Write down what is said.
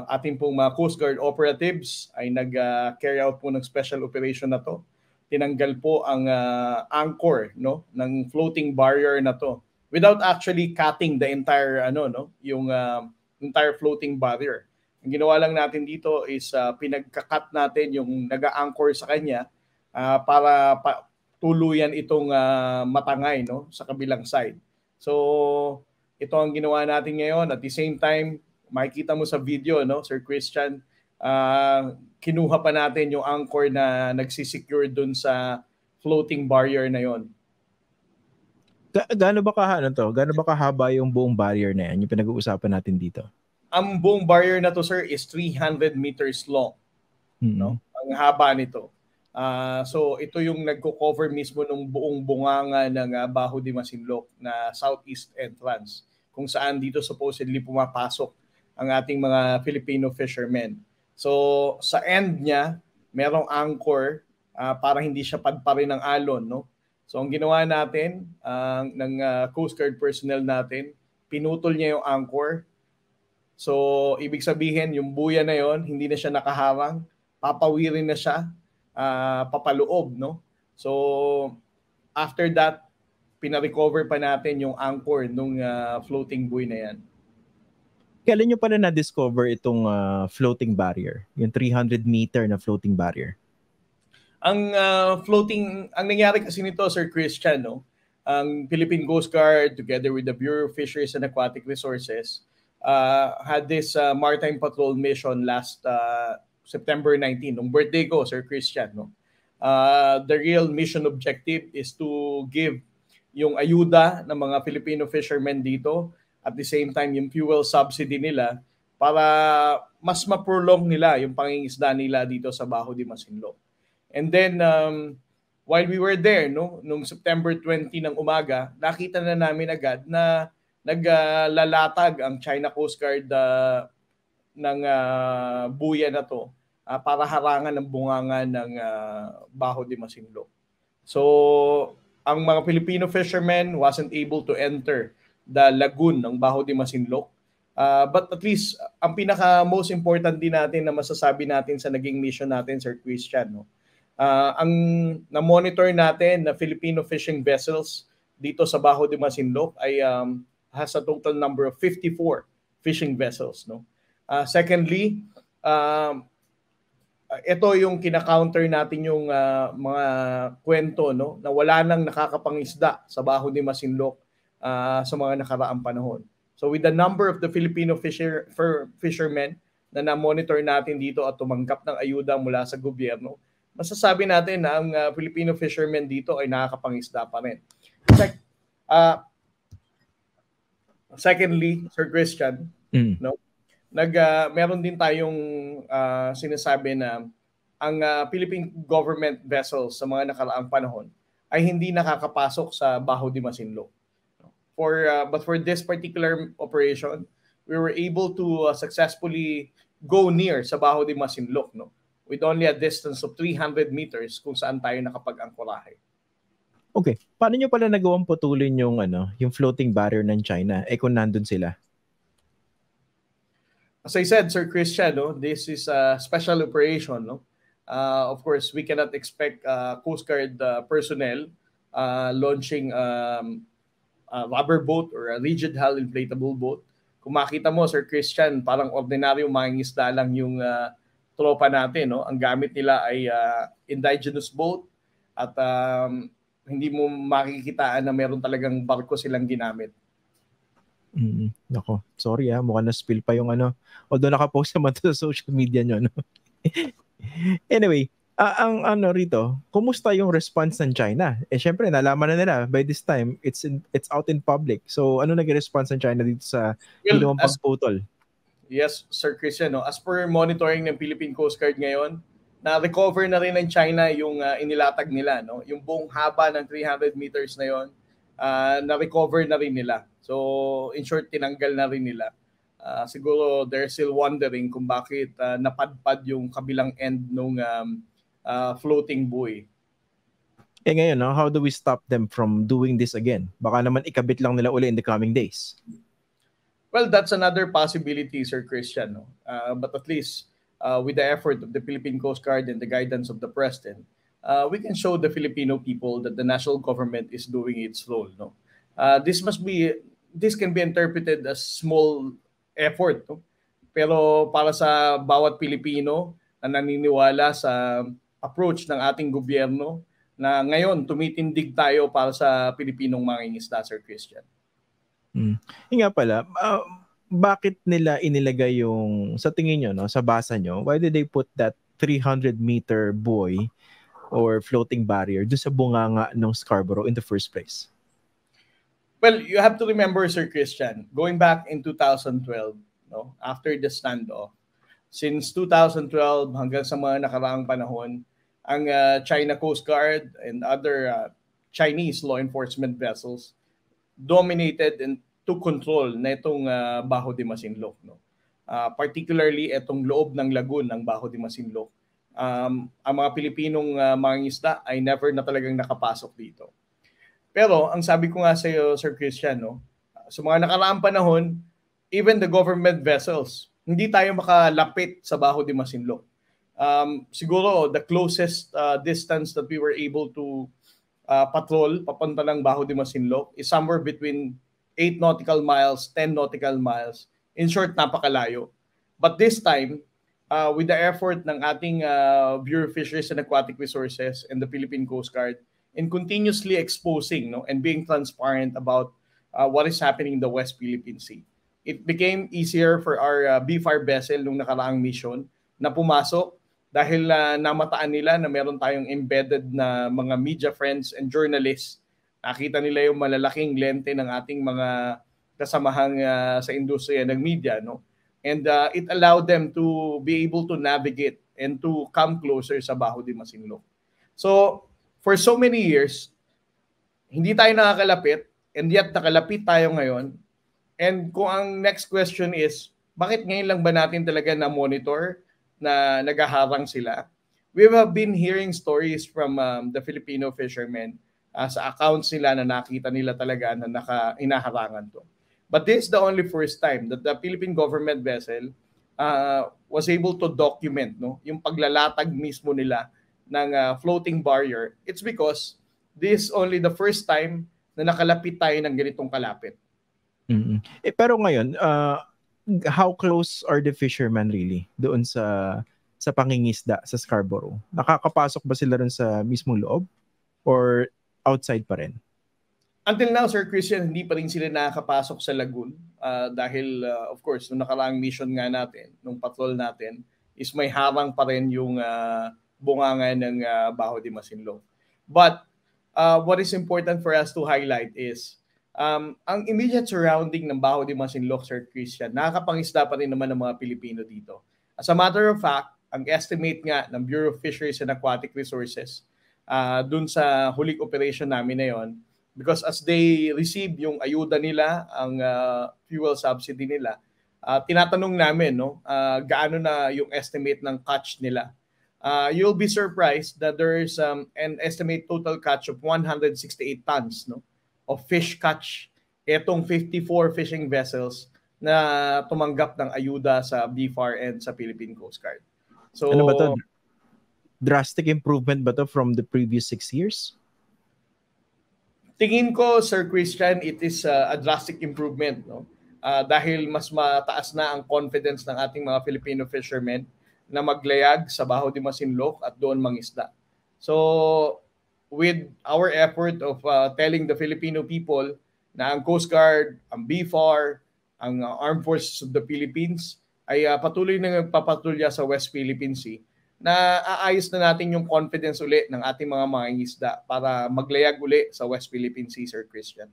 ating pong mga Coast Guard operatives ay nag-carry out po ng special operation na to. Tinanggal po ang anchor, no, ng floating barrier na to without actually cutting the entire yung entire floating barrier. Ang ginawa lang natin dito is pinagka-cut natin yung nag-anchor sa kanya para tuluyan itong matangay, no, sa kabilang side. So ito ang ginawa natin ngayon. At the same time, makikita mo sa video, no, Sir Christian, kinuha pa natin yung anchor na nagsisecure dun sa floating barrier na yon. Gaano ba kahaba yung buong barrier na yan, yung pinag-uusapan natin dito? Ang buong barrier na to, sir, is 300 meters long. No? Ang haba nito. So ito yung nagko-cover mismo ng buong bunganga ng Baho de Masinloc na southeast entrance, kung saan dito supposedly pumapasok ang ating mga Filipino fishermen. So sa end niya, merong anchor para hindi siya padparin ng alon, no? So ang ginawa natin ng Coast Guard personnel natin, pinutol niya yung anchor. So ibig sabihin, yung buya na yon hindi na siya nakaharang, papawirin na siya papaloob, no? So after that, pina-recover pa natin yung anchor nung floating buoy na yan. Kailan nyo pala na-discover itong floating barrier? Yung 300 meter na floating barrier? Ang ang nangyari kasi nito, Sir Christian, no? Ang Philippine Coast Guard together with the Bureau of Fisheries and Aquatic Resources had this maritime patrol mission last September 19, nung birthday ko, Sir Christian, no? The real mission objective is to give yung ayuda ng mga Filipino fishermen dito, at the same time yung fuel subsidy nila para mas ma-prolong nila yung pangingisda nila dito sa Baho de Masinloc. And then while we were there, no, nung September 20 ng umaga, nakita na namin agad na naglalatag ang China Coast Guard ng buya na to para harangan ng bunganga ng Baho de Masinloc. So ang mga Filipino fishermen wasn't able to enter the lagoon ng Baho de Masinloc. But at least, ang pinaka-most important din natin na masasabi natin sa naging mission natin, Sir Christian, no? Ang na-monitor natin na Filipino fishing vessels dito sa Baho de Masinloc ay has a total number of 54 fishing vessels, no? Secondly, ito yung kina-counter natin yung mga kwento, no, na wala nang nakakapangisda sa Baho de Masinloc sa mga nakaraang panahon. So with the number of the Filipino fishermen na na-monitor natin dito at tumanggap ng ayuda mula sa gobyerno, masasabi natin na ang Filipino fishermen dito ay nakakapangisda pa rin. Secondly, Sir Christian, no, meron din tayong sinasabi na ang Philippine government vessels sa mga nakaraang panahon ay hindi nakakapasok sa Baho de Masinloc. But for this particular operation, we were able to successfully go near sa Baho de Masinloc, no, with only a distance of 300 meters kung saan tayo nakapag-angkorahe. Okay. Paano nyo pala nagawang putulin yung floating barrier ng China kung nandun sila? As I said, Sir Christian, no, this is a special operation, no? Of course, we cannot expect Coast Guard personnel launching a rubber boat or a rigid hull inflatable boat. Kung makita mo, Sir Christian, parang ordinaryong mangingisda lang yung tropa natin, no? Ang gamit nila ay indigenous boat at hindi mo makikitaan na meron talagang barko silang ginamit. Nako, sorry mukhang na-spill pa yung although nakapost naman to sa social media nyo, no? Anyway, ang rito, kumusta yung response ng China? Syempre, nalaman na nila by this time, it's out in public. So, ano nag-response ng China dito sa ginawang pagputol? Yes, Sir Christian, no? As per monitoring ng Philippine Coast Guard ngayon, na-recover na rin ng China yung inilatag nila, no? Yung buong haba ng 300 meters na yon, na-recover na rin nila. So, in short, tinanggal na rin nila. Siguro they're still wondering kung bakit napadpad yung kabilang end nung floating buoy. Ngayon, how do we stop them from doing this again? Baka naman ikabit lang nila uli in the coming days. Well, that's another possibility, Sir Christian. No? But at least with the effort of the Philippine Coast Guard and the guidance of the President, we can show the Filipino people that the national government is doing its role. No, this can be interpreted as small effort. No? Pero para sa bawat Pilipino na naniniwala sa approach ng ating gobyerno na ngayon tumitindig tayo para sa Pilipinong mangingisda, Sir Christian. Yung nga pala, bakit nila inilagay yung, sa tingin nyo, no, sa basa nyo, why did they put that 300-meter buoy or floating barrier doon sa bunganga ng Scarborough in the first place? Well, you have to remember, Sir Christian, going back in 2012, no, after the standoff, since 2012 hanggang sa mga nakaraang panahon, ang China Coast Guard and other Chinese law enforcement vessels dominated and took control na itong Bajo de Masinloc. No? Particularly itong loob ng lagoon ng Bajo de Masinloc. Ang mga Pilipinong mangingisda ay never na talagang nakapasok dito. Pero ang sabi ko nga sa iyo, Sir Christian, no, sa mga nakaraang panahon, even the government vessels, hindi tayo makalapit sa Bajo de Masinloc. Siguro the closest distance that we were able to patrol papunta ng Bajo de Masinloc is somewhere between 8 nautical miles, 10 nautical miles. In short, napakalayo. But this time, with the effort ng ating Bureau of Fisheries and Aquatic Resources and the Philippine Coast Guard in continuously exposing, no, and being transparent about what is happening in the West Philippine Sea, it became easier for our BFAR vessel nung nakaraang mission na pumasok dahil namataan nila na meron tayong embedded na mga media friends and journalists. Nakita nila yung malalaking lente ng ating mga kasamahang sa industriya ng media, no? And it allowed them to be able to navigate and to come closer sa Bajo de Masinloc. So, for so many years, hindi tayo nakakalapit, and yet nakalapit tayo ngayon. And kung ang next question is, bakit ngayon lang ba natin talaga na-monitor na nagaharang sila? We have been hearing stories from the Filipino fishermen sa accounts nila na nakita nila talaga na inaharangan to. But this is the only first time that the Philippine government vessel was able to document, no, yung paglalatag mismo nila ng floating barrier. It's because this is only the first time na nakalapit tayo ng ganitong kalapit. Pero ngayon, how close are the fishermen really doon sa pangingisda sa Scarborough? Nakakapasok ba sila rin sa mismong loob or outside pa rin? Until now, Sir Christian, hindi pa rin sila nakakapasok sa lagoon dahil of course, nung nakaraang mission nga natin, nung patrol natin, is may harang pa rin yung bunganga ng Bajo de Masinloc. But what is important for us to highlight is ang immediate surrounding ng Bajo de Masinloc, Sir Christian, nakakapangisda pa rin naman ng mga Pilipino dito. As a matter of fact, ang estimate nga ng Bureau of Fisheries and Aquatic Resources dun sa huling operation namin na yon, because as they receive yung ayuda nila, ang fuel subsidy nila, tinatanong namin, no, gaano na yung estimate ng catch nila. You'll be surprised that there is an estimate total catch of 168 tons, no, of fish catch etong 54 fishing vessels na tumanggap ng ayuda sa BFAR and sa Philippine Coast Guard. So, ano ba to? Drastic improvement ba to from the previous 6 years? Tingin ko, Sir Christian, it is a drastic improvement, no? Dahil mas mataas na ang confidence ng ating mga Filipino fishermen na maglayag sa Bajo de Masinloc at doon mangisda. So, with our effort of telling the Filipino people na ang Coast Guard, ang BFAR, ang Armed Forces of the Philippines ay patuloy na nagpapatrolya sa West Philippine Sea, na aayos na natin yung confidence uli ng ating mga mangingisda para maglayag uli sa West Philippine Sea, Sir Christian.